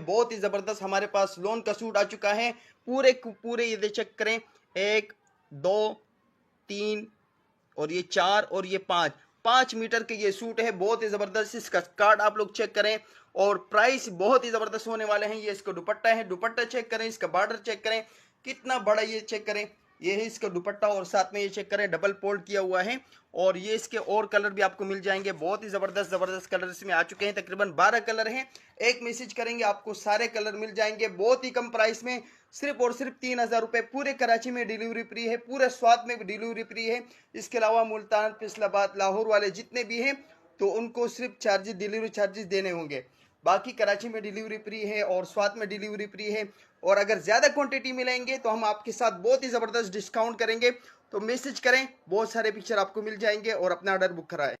बहुत ही जबरदस्त हमारे पास लोन का सूट आ चुका है। पूरे पूरे ये चेक करें, 1 2 3 और ये 4 और ये 5 मीटर के ये सूट है। बहुत ही जबरदस्त इसका कार्ड आप लोग चेक करें और प्राइस बहुत ही जबरदस्त होने वाले हैं। ये इसका दुपट्टा है, दुपट्टा चेक करें, इसका बॉर्डर चेक करें कितना बड़ा, ये चेक करें, ये है इसका दुपट्टा और साथ में ये चेक करें डबल फोल्ड किया हुआ है। और ये इसके और कलर भी आपको मिल जाएंगे। बहुत ही जबरदस्त जबरदस्त कलर इसमें आ चुके हैं, तकरीबन 12 कलर हैं। एक मैसेज करेंगे आपको सारे कलर मिल जाएंगे बहुत ही कम प्राइस में, सिर्फ और सिर्फ 3000 रुपए। पूरे कराची में डिलीवरी फ्री है, पूरे स्वात में भी डिलीवरी फ्री है। इसके अलावा मुल्तान, फैसलाबाद, लाहौर वाले जितने भी हैं तो उनको सिर्फ चार्जेस, डिलीवरी चार्जेस देने होंगे। बाकी कराची में डिलीवरी फ्री है और स्वात में डिलीवरी फ्री है। और अगर ज़्यादा क्वांटिटी मिलेंगे तो हम आपके साथ बहुत ही ज़बरदस्त डिस्काउंट करेंगे। तो मैसेज करें, बहुत सारे पिक्चर आपको मिल जाएंगे और अपना ऑर्डर बुक कराएं।